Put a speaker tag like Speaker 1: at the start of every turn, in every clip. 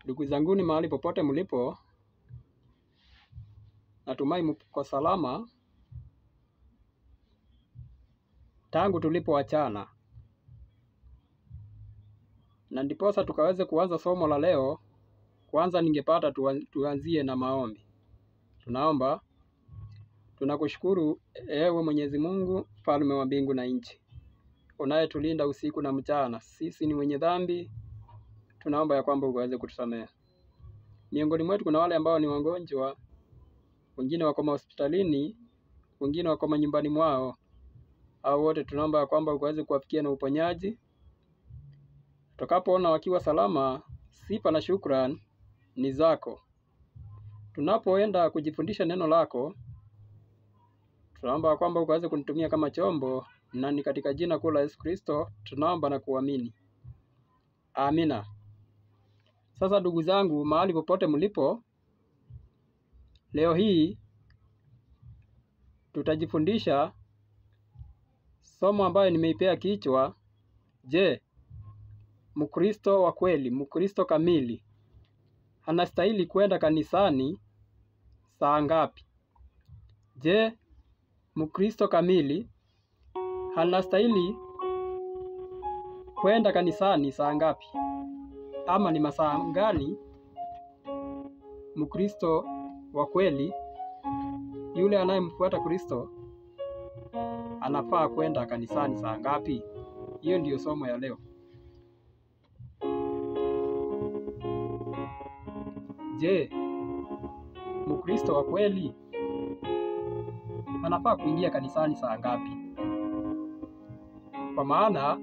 Speaker 1: Ndugu zanguni mahali popote mlipo, natumai mko salama tangu tulipoachana. Na ndiposa tukaweze kuanza somo la leo. Kwanza ningepata tuanzie na maombi. Tunaomba. Tunakushukuru ewe Mwenyezi Mungu, Mfalme wa mbingu na nchi, unayetulinda usiku na mchana. Sisi ni wenye dhambi, tunaomba ya kwamba uweze kutusamehe. Miongoni mwetu kuna wale ambao ni wagonjwa, wengine wako hospitalini, wengine wako nyumbani mwao. Hao wote tunaomba ya kwamba uweze kuwafikia na uponyaji. Tutakapoona wakiwa salama, sifa na shukrani ni zako. Tunapoenda kujifundisha neno lako, tunaomba kwamba uweze kunitumia kama chombo, na ni katika jina kuu la Yesu Kristo tunaomba na kuamini. Amina. Sasa ndugu zangu mahali popote mlipo, leo hii tutajifundisha somo ambayo nimeipea kichwa, je, Mkristo wa kweli, Mkristo kamili anastahili kwenda kanisani saa ngapi? Je, Mkristo kamili anastahili kwenda kanisani saa ngapi? Ama ni masaa gani Mkristo wa kweli, yule anayemfuata Kristo, anafaa kwenda kanisani saa ngapi? Hiyo ndiyo somo ya leo. Je, Mkristo wa kweli anafaa kuingia kanisani saa ngapi? Kwa maana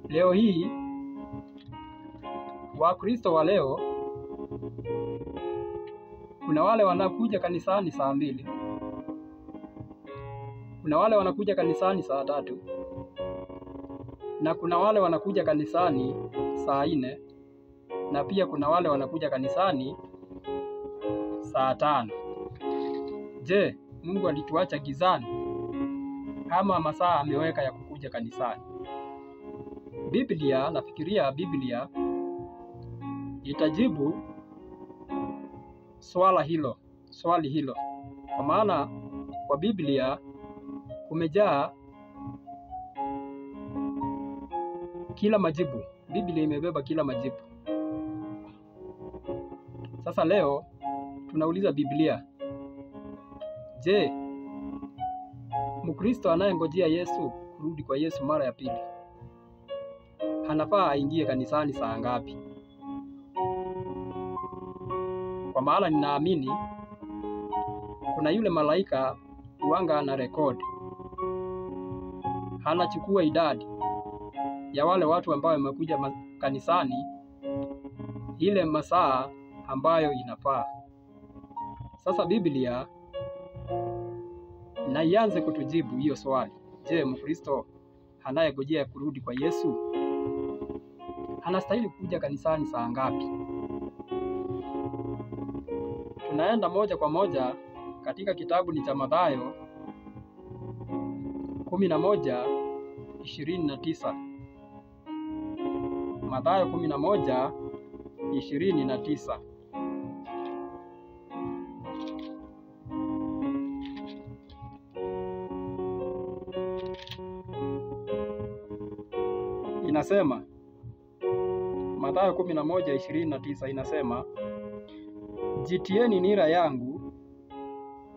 Speaker 1: leo hii Wakristo wa leo, kuna wale wanakuja kanisani saa 2, kuna wale wanakuja kanisani saa 3, na kuna wale wanakuja kanisani saa 4, na pia kuna wale wanakuja kanisani saa 5. Je, Mungu alituacha gizani kama masaa ameweka ya kukuja kanisani? Nafikiria Biblia itajibu swali hilo, kwa maana kwa Biblia kumejaa kila majibu. Biblia imebeba kila majibu. Sasa leo tunauliza Biblia, je, Mkristo anayengojea Yesu kurudi kwa Yesu mara ya pili anafaa aingie kanisani saa ngapi? Kwa maana ninaamini kuna yule malaika huanga ana rekodi, anachukua idadi ya wale watu ambao wamekuja kanisani ile masaa ambayo inafaa. Sasa Biblia na ianze kutujibu hiyo swali. Je, Mkristo anayengojea kurudi kwa Yesu anastahili kuja kanisani saa ngapi? Tunaenda moja kwa moja katika kitabu ni cha Mathayo 11:29. Mathayo 11:29. Inasema, Mathayo 11:29 inasema, jitieni nira yangu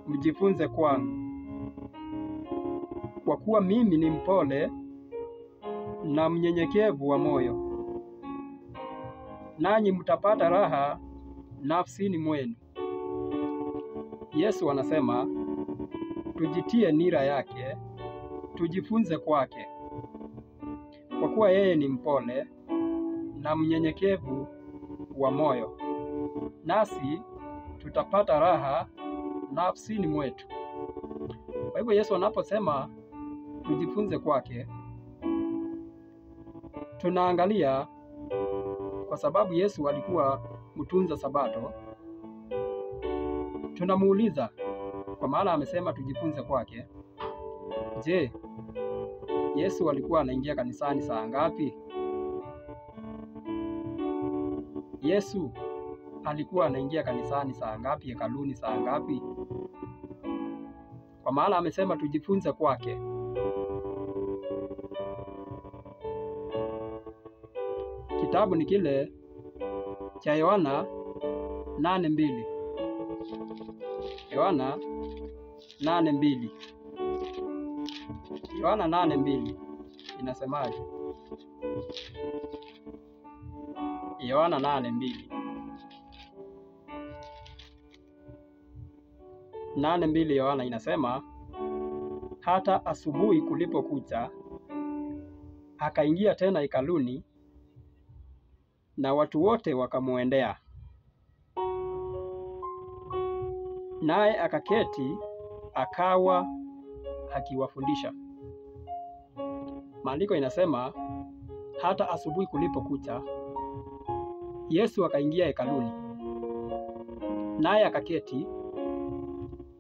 Speaker 1: mjifunze kwangu, kwa kuwa mimi ni mpole na mnyenyekevu wa moyo, nanyi mtapata raha nafsini mwenu. Yesu anasema tujitie nira yake, tujifunze kwake, kwa kuwa yeye ni mpole na mnyenyekevu wa moyo, nasi tutapata raha nafsini mwetu. Kwa hivyo Yesu anaposema tujifunze kwake, tunaangalia kwa sababu Yesu alikuwa mtunza Sabato, tunamuuliza kwa maana amesema tujifunze kwake. Je, Yesu alikuwa anaingia kanisani saa ngapi? Yesu alikuwa anaingia kanisani saa ngapi, hekaluni saa ngapi? Kwa maana amesema tujifunze kwake. Kitabu ni kile cha Yohana 8:2. Yohana 8:2. Yohana 8:2 inasemaje? Yohana 8:2. 8:2 Yohana inasema, hata asubuhi kulipokucha akaingia tena hekaluni, na watu wote wakamwendea, naye akaketi akawa akiwafundisha. Maandiko inasema hata asubuhi kulipokucha Yesu akaingia hekaluni, naye akaketi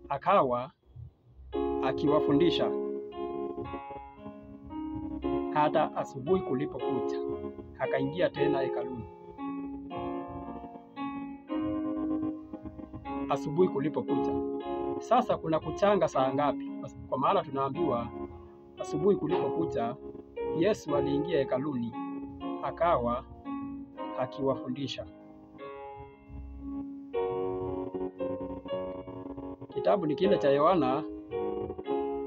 Speaker 1: akawa akiwafundisha. Hata asubuhi kulipokucha akaingia tena hekaluni. Asubuhi kulipokucha. Sasa kuna kuchanga saa ngapi? Kwa maana tunaambiwa asubuhi kulipokucha Yesu aliingia hekaluni akawa akiwafundisha. Kitabu ni kile cha Yohana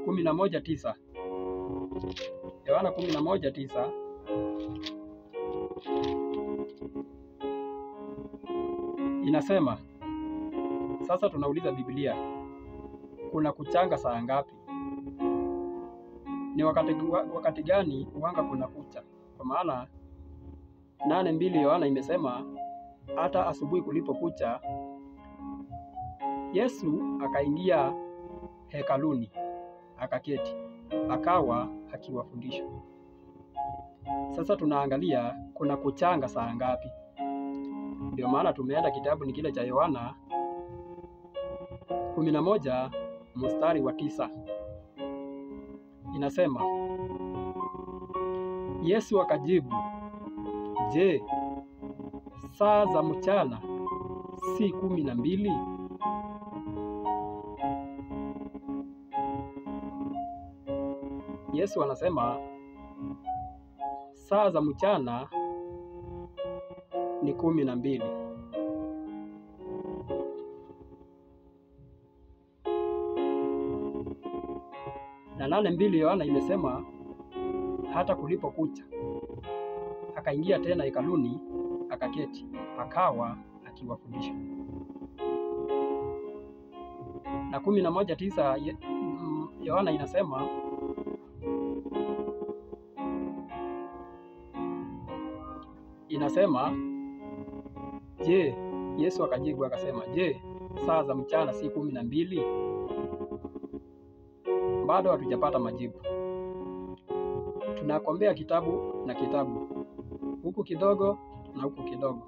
Speaker 1: 11:9. Yohana 11:9 inasema, sasa tunauliza Biblia, kuna kuchanga saa ngapi? Ni wakati gani uanga kuna kucha? Kwa maana 8:2 Yohana imesema hata asubuhi kulipokucha Yesu akaingia hekaluni akaketi akawa akiwafundisha. Sasa tunaangalia kuna kuchanga saa ngapi? Ndio maana tumeenda kitabu ni kile cha Yohana 11:9. Inasema, Yesu akajibu, je, saa za mchana si 12? Yesu anasema saa za mchana ni 12. Na 8:2 Yohana imesema hata kulipokucha akaingia tena hekaluni akaketi, akawa akiwafundisha. Na 11:9 Yohana inasema je, Yesu akajibu akasema, je, saa za mchana si 12? Bado hatujapata majibu. Tunakombea kitabu na kitabu, huku kidogo na huku kidogo.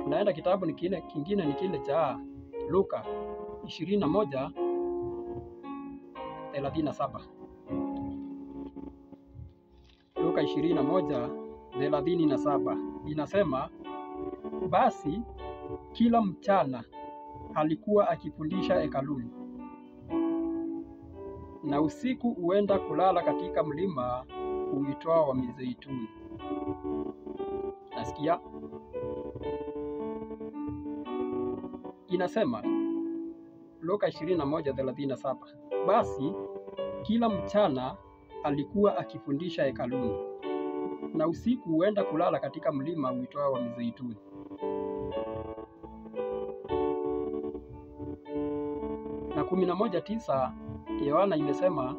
Speaker 1: Tunaenda kitabu kingine ni kile cha Luka 21:37. Luka 21:37 inasema, basi kila mchana alikuwa akifundisha hekaluni, na usiku huenda kulala katika mlima uitwao wa Mizeituni. Nasikia inasema Luka 21:37, basi kila mchana alikuwa akifundisha hekaluni, na usiku huenda kulala katika mlima uitwao wa Mizeituni. Na 11:9 Yohana imesema,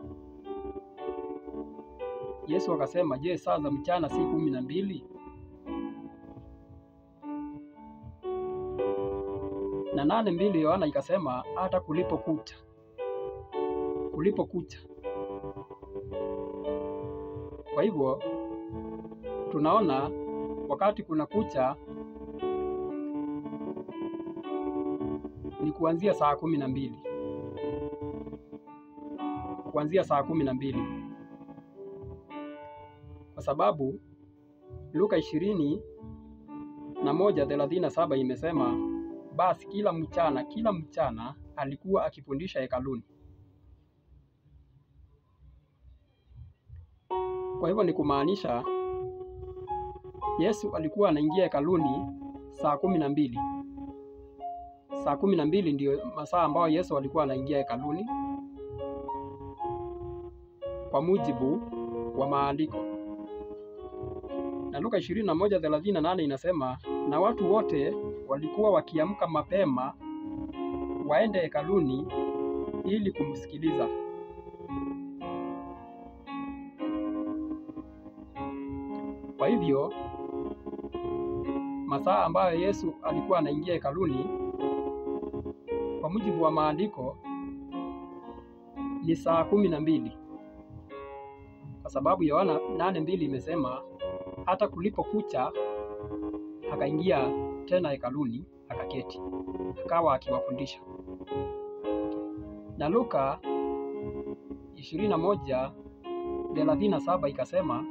Speaker 1: Yesu akasema, je, saa za mchana si 12? Na 8:2 Yohana ikasema hata kulipokucha. Kwa hivyo tunaona wakati kuna kucha ni kuanzia saa 12. Kuanzia saa 12. Kwa sababu Luka 21:37 imesema, basi kila mchana alikuwa akifundisha hekaluni. Kwa hivyo ni kumaanisha Yesu alikuwa anaingia hekaluni saa 12. Saa 12 ndio masaa ambayo Yesu alikuwa anaingia hekaluni kwa mujibu wa maandiko. Na Luka 21:38 inasema, na watu wote walikuwa wakiamka mapema waende hekaluni ili kumsikiliza. Kwa hivyo masaa ambayo Yesu alikuwa anaingia hekaluni kwa mujibu wa maandiko ni saa 12, kwa sababu Yohana 8:2 imesema hata kulipokucha akaingia tena hekaluni akaketi, akawa akiwafundisha. Na Luka 21:37 ikasema,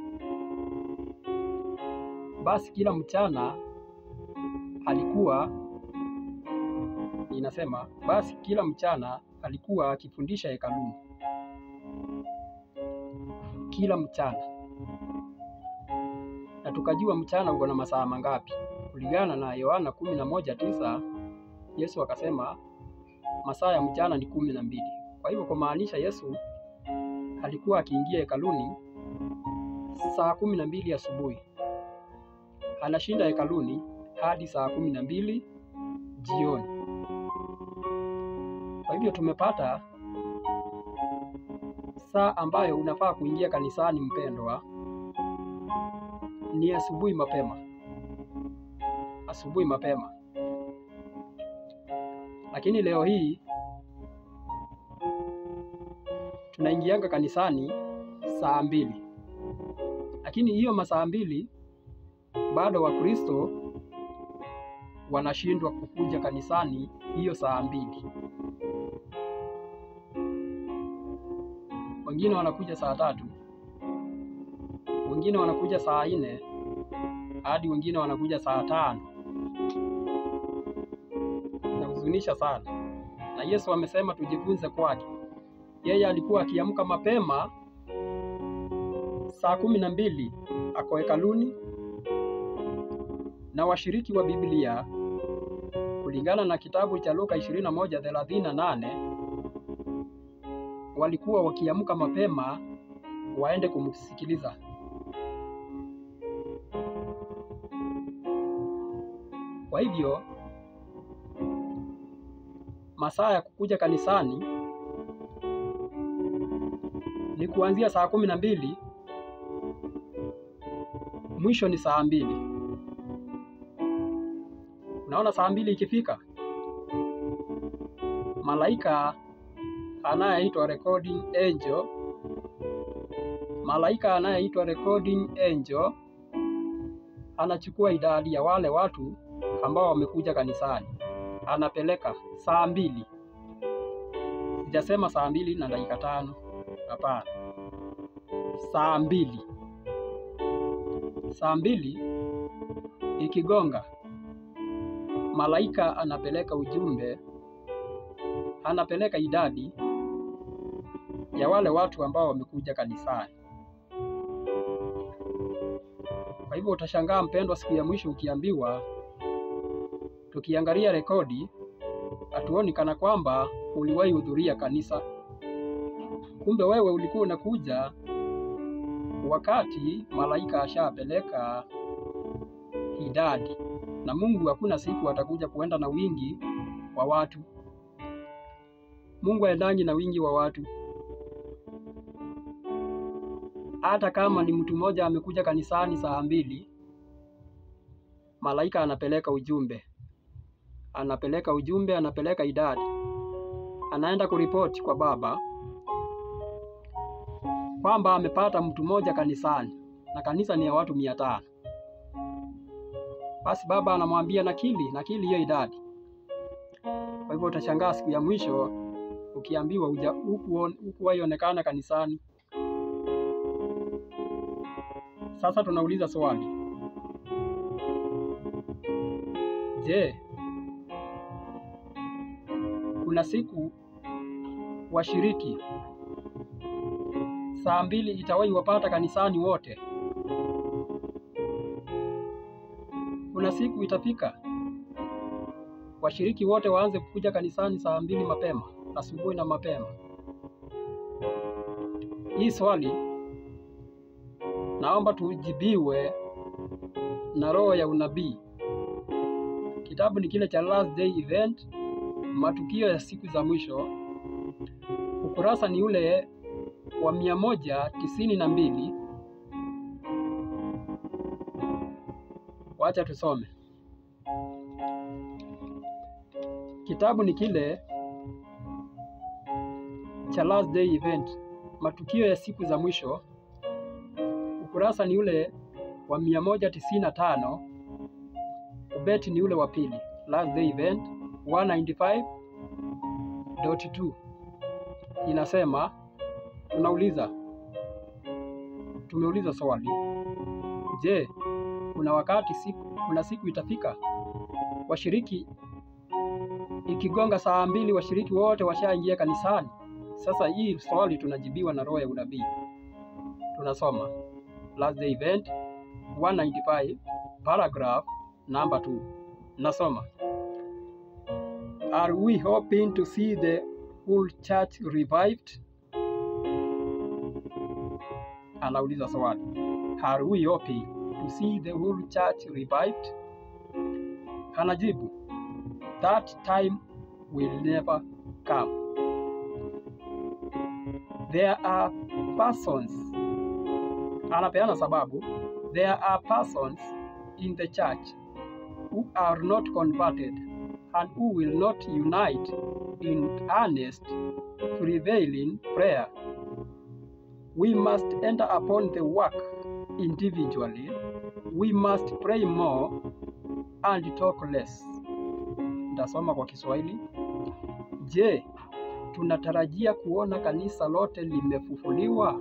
Speaker 1: basi kila mchana alikuwa akifundisha hekaluni. Kila mchana. Na tukajua mchana uko na masaa mangapi? Kulingana na Yohana 11:9 Yesu akasema masaa ya mchana ni 12. Kwa hivyo kumaanisha Yesu alikuwa akiingia hekaluni saa 12 asubuhi. Anashinda hekaluni hadi saa 12 jioni. Kwa hivyo tumepata saa ambayo unafaa kuingia kanisani, mpendwa, ni asubuhi mapema. Lakini leo hii tunaingianga kanisani saa 2. Lakini hiyo masaa 2 bado Wakristo wanashindwa kukuja kanisani hiyo saa 2. Wengine wanakuja saa 3, wengine wanakuja saa 4, hadi wengine wanakuja saa 5. Inahuzunisha sana, na Yesu amesema tujifunze kwake. Yeye alikuwa akiamka mapema saa 12 ako hekaluni, na washiriki wa Biblia kulingana na kitabu cha Luka 21:38 walikuwa wakiamka mapema waende kumsikiliza. Kwa hivyo masaa ya kukuja kanisani ni kuanzia saa 12, mwisho ni saa 2. Unaona, saa 2 ikifika, malaika anayeitwa recording angel anachukua idadi ya wale watu ambao wamekuja kanisani, anapeleka saa 2. Sijasema saa 2 na dakika 5, hapana, saa 2. Saa 2 ikigonga, malaika anapeleka ujumbe, anapeleka idadi ya wale watu ambao wamekuja kanisani. Kwa hivyo utashangaa mpendwa, siku ya mwisho ukiambiwa, tukiangalia rekodi hatuoni kana kwamba uliwahi hudhuria kanisa. Kumbe wewe ulikuwa unakuja wakati malaika ashapeleka idadi, na Mungu hakuna siku atakuja kuenda na wingi wa watu. Mungu haendangi na wingi wa watu. Hata kama ni mtu mmoja amekuja kanisani saa 2, malaika anapeleka ujumbe, anapeleka idadi, anaenda kuripoti kwa Baba kwamba amepata mtu mmoja kanisani, na kanisa ni ya watu 500. Basi Baba anamwambia nakili hiyo idadi. Kwa hivyo utashangaa siku ya mwisho ukiambiwa hukuwaionekana kanisani. Sasa tunauliza swali, je, kuna siku washiriki saa 2 itawahi wapata kanisani wote? Kuna siku itafika washiriki wote waanze kukuja kanisani saa 2 mapema, asubuhi na mapema? Hii swali naomba tujibiwe na roho ya unabii. Kitabu ni kile cha Last Day Event, matukio ya siku za mwisho. Ukurasa ni ule wa 192. Wacha tusome. Kitabu ni kile cha Last Day Event, matukio ya siku za mwisho. Ukurasa ni ule wa 195. Ubeti ni ule wa pili, Last Day Event 195.2. Inasema, tumeuliza swali, je, kuna siku itafika washiriki ikigonga saa 2 washiriki wote washaingia kanisani? Sasa hii swali tunajibiwa na roho ya unabii. Tunasoma Last Day Event 195 paragraph number 2. Nasoma, are we hoping to see the whole church revived? Anauliza swali, are we hoping to see the whole church revived? Anajibu, that time will never come. There are persons, anapeana sababu, there are persons in the church who are not converted and who will not unite in earnest prevailing prayer. We must enter upon the work individually. We must pray more and talk less. Ndasoma kwa Kiswahili. Je, tunatarajia kuona kanisa lote limefufuliwa?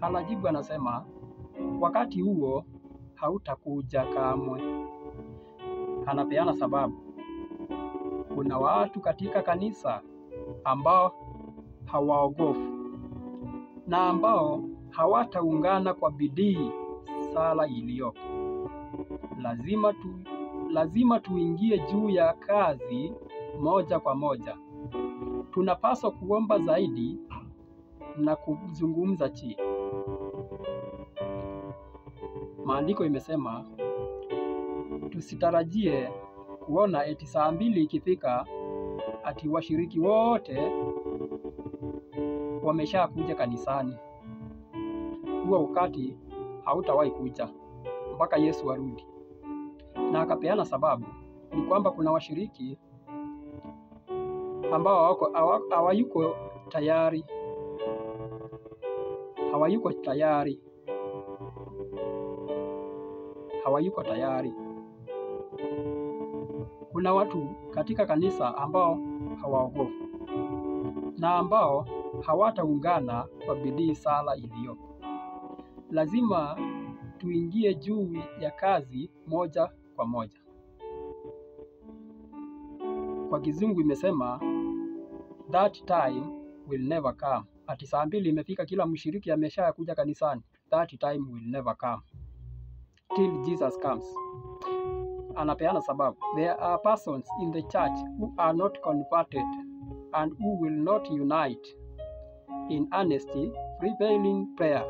Speaker 1: Anajibu anasema, wakati huo hautakuja kamwe. Anapeana sababu. Kuna watu katika kanisa ambao hawaogofu na ambao hawataungana kwa bidii sala iliyopo. Lazima tuingie juu ya kazi moja kwa moja. Tunapaswa kuomba zaidi na kuzungumza chini. Maandiko imesema tusitarajie kuona eti saa 2 ikifika ati washiriki wote wameshakuja kanisani. Huo wakati hautawahi kuja mpaka Yesu arudi. Na akapeana sababu ni kwamba kuna washiriki ambao hawayuko tayari. Hawayuko tayari. Kuna watu katika kanisa ambao hawaogofu na ambao hawataungana kwa bidii sala iliyopo. Lazima tuingie juu ya kazi moja kwa moja. Kwa Kizungu imesema that time will never come. Ati saa 2 imefika kila mshiriki ameshakuja kanisani. That time will never come till Jesus comes. Anapeana sababu. There are persons in the church who are not converted and who will not unite in honesty, prevailing prayer.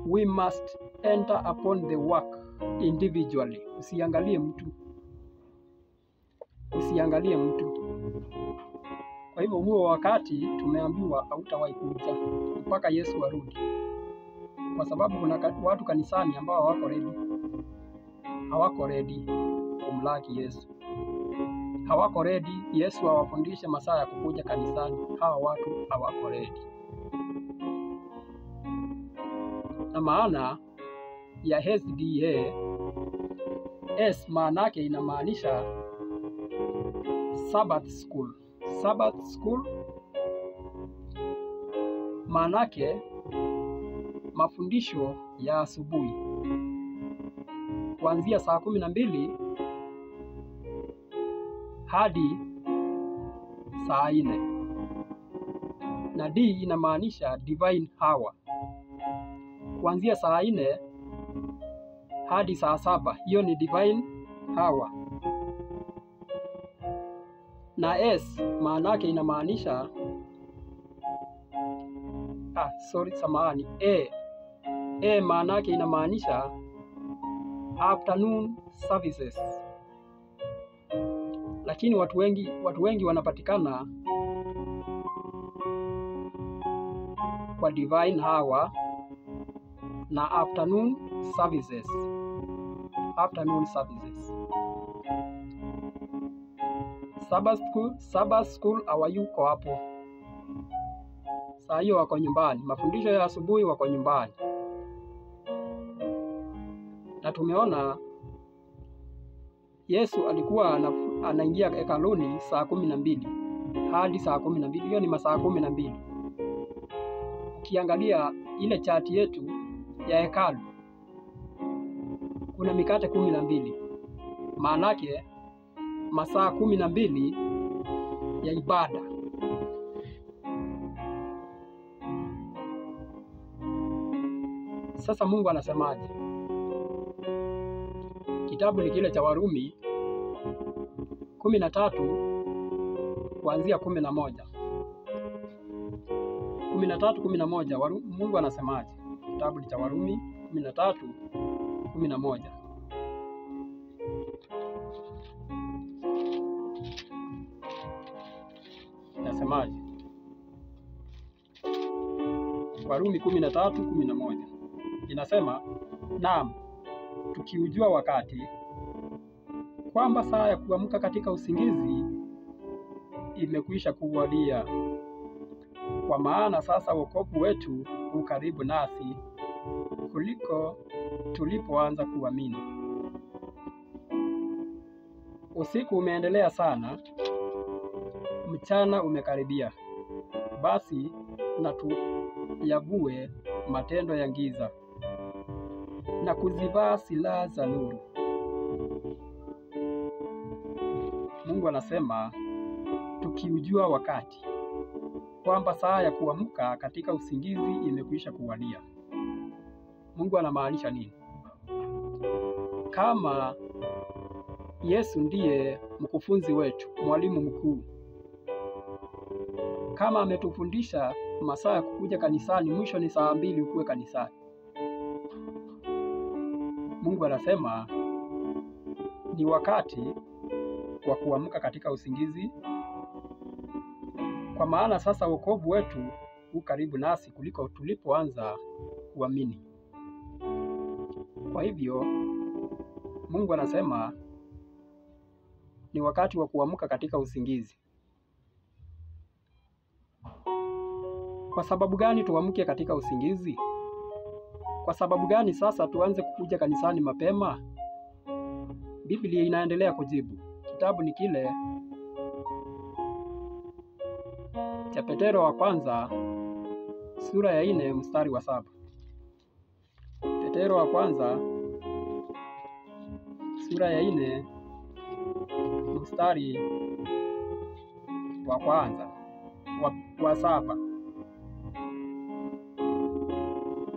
Speaker 1: We must enter upon the work individually. Usiangalie mtu. Kwa hivyo huo wakati tumeambiwa hautawahi kuja mpaka Yesu arudi. Kwa sababu kuna watu kanisani ambao hawako ready kumlaki Yesu. Hawako ready Yesu awafundishe masaa ya kukuja kanisani. Hawa watu hawako ready. Na maana ya SDA, S maana yake inamaanisha Sabbath School. Sabbath School maana yake mafundisho ya asubuhi kuanzia saa 12 hadi saa 4. Na D inamaanisha divine hour, kuanzia saa 4 hadi saa 7. Hiyo ni divine hour. Na S maana yake inamaanisha A maana yake inamaanisha afternoon services. Lakini watu wengi wanapatikana kwa divine hour na afternoon services. Sabbath school hawayuko hapo. Saa hiyo wako nyumbani. Mafundisho ya asubuhi wako nyumbani. Na tumeona Yesu alikuwa anaingia hekaluni saa 12 hadi saa 12. Hiyo ni masaa 12. Ukiangalia ile chati yetu ya hekalu kuna mikate 12. Maana yake masaa 12 ya ibada. Sasa Mungu anasemaje? Kitabu ni kile cha Warumi 13 kuanzia 11. 13:11 Mungu anasemaje? Kitabu cha Warumi 13:11. Nasemaje? Warumi 13:11. Inasema, naam, tukiujua wakati kwamba saa ya kuamka katika usingizi imekwisha kuwadia. Kwa maana sasa wokovu wetu u karibu nasi kuliko tulipoanza kuamini. Usiku umeendelea sana, mchana umekaribia. Basi na tuyavue matendo ya giza na kuzivaa silaha za nuru. Mungu anasema tukiujua wakati kwamba saa ya kuamka katika usingizi imekwisha kuwadia. Mungu anamaanisha nini? Kama Yesu ndiye mkufunzi wetu, mwalimu mkuu, kama ametufundisha masaa ya kukuja kanisani, mwisho ni saa 2 ukuwe kanisani. Mungu anasema ni wakati wa kuamka katika usingizi, kwa maana sasa wokovu wetu u karibu nasi kuliko tulipoanza kuamini. Kwa hivyo Mungu anasema ni wakati wa kuamka katika usingizi. Kwa sababu gani tuamke katika usingizi? Kwa sababu gani sasa tuanze kukuja kanisani mapema? Biblia inaendelea kujibu. Kitabu ni kile cha Petero wa kwanza sura ya 4 mstari wa 7. Petero wa kwanza sura ya 4 mstari wa kwanza wa 7.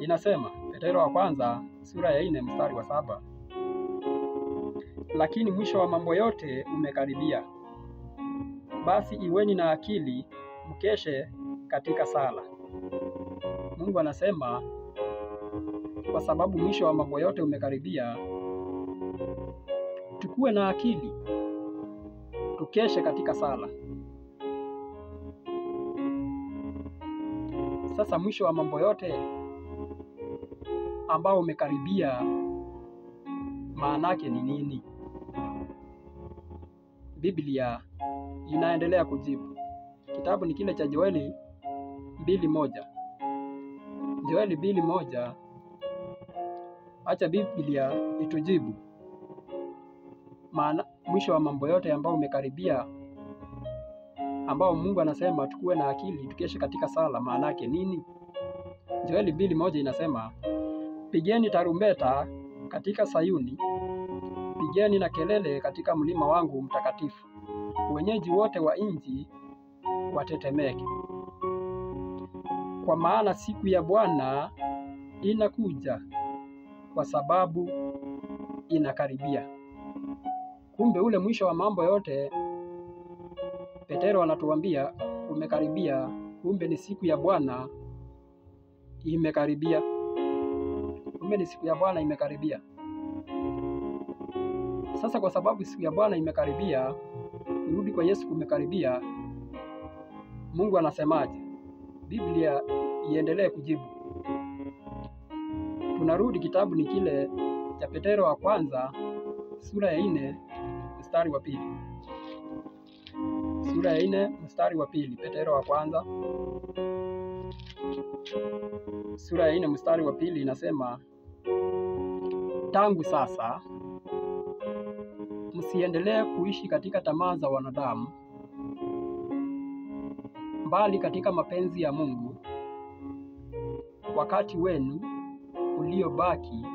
Speaker 1: Inasema, Petero wa kwanza sura ya 4 mstari wa 7, lakini mwisho wa mambo yote umekaribia. Basi iweni na akili, mkeshe katika sala. Mungu anasema kwa sababu mwisho wa mambo yote umekaribia, tukue na akili, tukeshe katika sala. Sasa mwisho wa mambo yote ambao umekaribia, maana yake ni nini? Biblia inaendelea kujibu. Kitabu ni kile cha Joeli 2:1. Joeli 2:1. Acha Biblia itujibu. Maana mwisho wa mambo yote ambao umekaribia, ambao Mungu anasema tukue na akili, tukeshe katika sala, maana yake nini? Joeli 2:1 inasema, pigeni tarumbeta katika Sayuni, pigeni na kelele katika mlima wangu mtakatifu, wenyeji wote wa nchi watetemeke. Kwa maana siku ya Bwana inakuja, kwa sababu inakaribia. Kumbe ule mwisho wa mambo yote Petero anatuambia umekaribia. Kumbe ni siku ya Bwana imekaribia. Kumbe ni siku ya Bwana imekaribia. Sasa kwa sababu siku ya Bwana imekaribia, kurudi kwa Yesu kumekaribia, Mungu anasemaje? Biblia iendelee kujibu. Tunarudi kitabu ni kile cha Petero wa kwanza sura ya 4 mstari wa 2. Sura ya 4 mstari wa 2. Petero wa kwanza sura ya 4 mstari wa 2 inasema, tangu sasa msiendelee kuishi katika tamaa za wanadamu, bali katika mapenzi ya Mungu. Wakati wenu uliobaki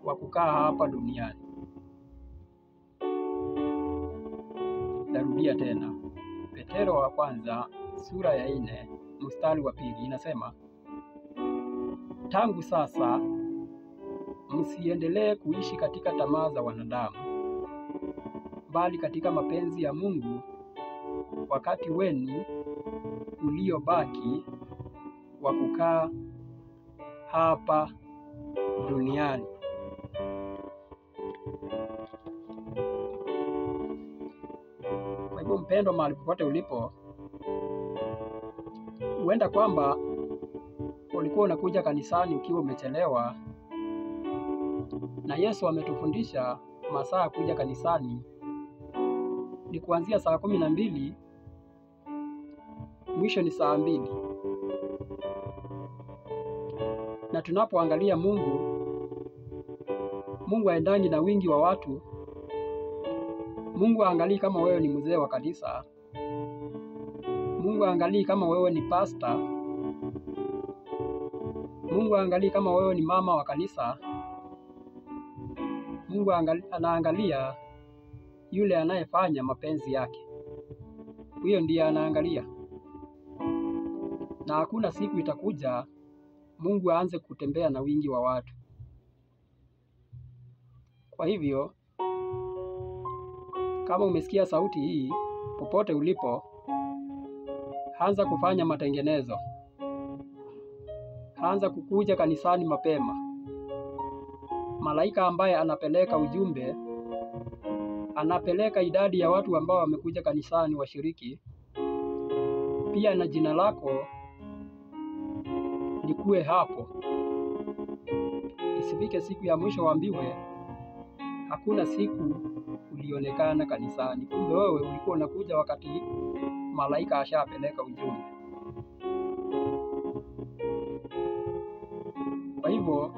Speaker 1: wa kukaa hapa duniani. Narudia tena. Petero wa kwanza sura ya 4 mstari wa 2 inasema, tangu sasa msiendelee kuishi katika tamaa za wanadamu, bali katika mapenzi ya Mungu. Wakati wenu uliobaki wa kukaa hapa duniani. Kwa hivyo mpendwa, mahali popote ulipo, huenda kwamba ulikuwa unakuja kanisani ukiwa umechelewa, na Yesu ametufundisha masaa ya kuja kanisani ni kuanzia saa 12, mwisho ni saa 2. Na tunapoangalia Mungu haendani na wingi wa watu. Mungu haangalii kama wewe ni mzee wa kanisa. Mungu haangalii kama wewe ni pasta. Mungu angalia kama wewe ni mama wa kanisa. Mungu anaangalia yule anayefanya mapenzi yake. Huyo ndiye anaangalia. Na hakuna siku itakuja Mungu aanze kutembea na wingi wa watu. Kwa hivyo, kama umesikia sauti hii, popote ulipo, anza kufanya matengenezo. Anza kukuja kanisani mapema. Malaika ambaye anapeleka ujumbe, anapeleka idadi ya watu ambao wamekuja kanisani washiriki. Pia na jina lako likuwe hapo. Isifike siku ya mwisho waambiwe hakuna siku ulionekana kanisani. Kumbe wewe ulikuwa unakuja wakati malaika ashapeleka ujumbe. Kwa hivyo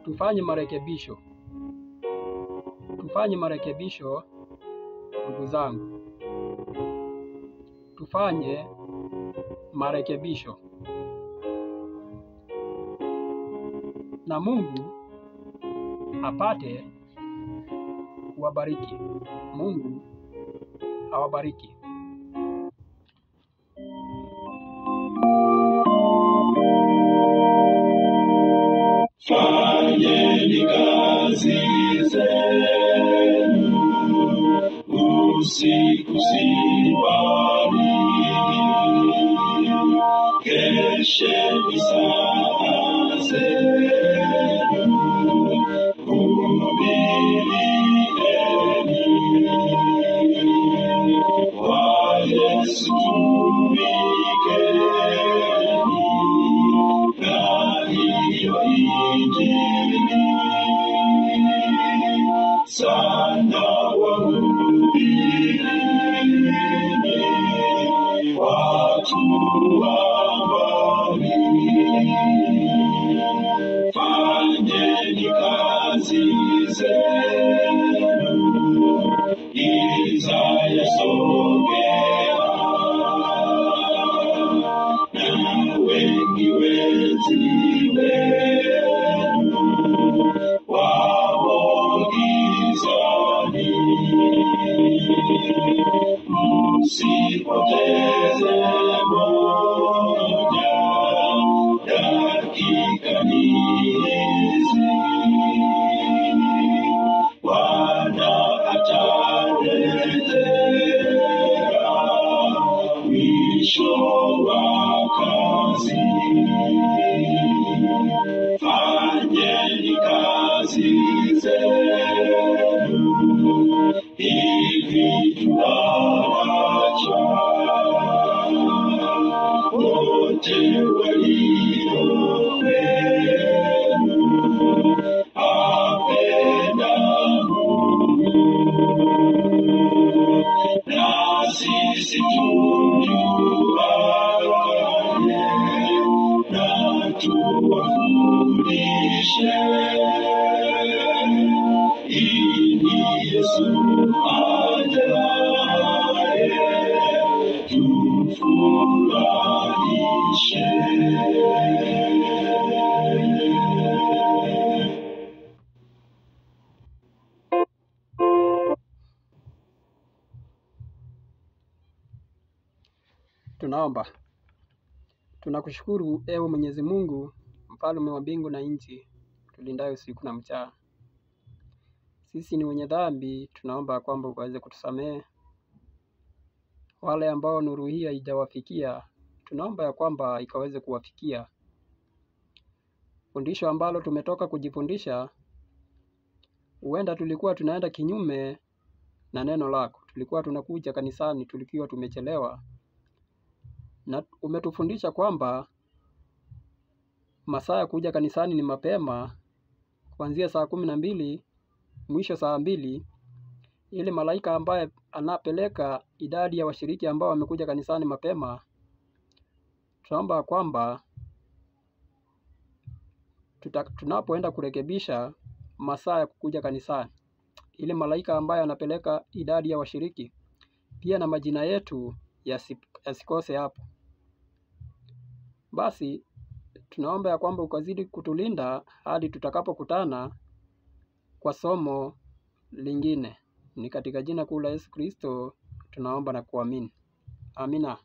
Speaker 1: tufanye marekebisho. Tufanye marekebisho ndugu zangu. Tufanye marekebisho. Na Mungu apate kuwabariki. Mungu awabariki.
Speaker 2: Fanyeni kazi zenu usiku sibali, kesheni saa zenu, hubirieni kwa Yesu tumikeni, na hiyo Injili sana wahubirini watu wa mbali. Fanyeni kazi zenu ili zayasogea, na wengi wenzi wenu wamo gizani. Msipoteze moja, dakika hizi, Bwana atarejea mwisho wa kazi. Fanyeni kazi zenu hivi tunawacha wote walio wenu, apenda Mungu, na sisi tumjuaye, na tuwafundishe, ili Yesu ajaye tumfurahishe.
Speaker 1: Tunaomba. Tunakushukuru ewe Mwenyezi Mungu, mfalme wa mbingu na nchi, tulindaye usiku na mchana. Sisi ni wenye dhambi, tunaomba kwamba ukaweze kutusamehe. Wale ambao nuru hii haijawafikia, tunaomba ya kwamba ikaweze kuwafikia. Fundisho ambalo tumetoka kujifundisha, huenda tulikuwa tunaenda kinyume na neno lako. Tulikuwa tunakuja kanisani tulikiwa tumechelewa. Na umetufundisha kwamba masaa ya kuja kanisani ni mapema, kuanzia saa 12 mwisho saa 2, ili malaika ambaye anapeleka idadi ya washiriki ambao wamekuja kanisani mapema. Tunaomba kwamba tunapoenda kurekebisha masaa ya kukuja kanisani, ili malaika ambaye anapeleka idadi ya washiriki pia na majina yetu yasikose hapo. Basi tunaomba ya kwamba ukazidi kutulinda hadi tutakapokutana kwa somo lingine. Ni katika jina kuu la Yesu Kristo tunaomba na kuamini. Amina.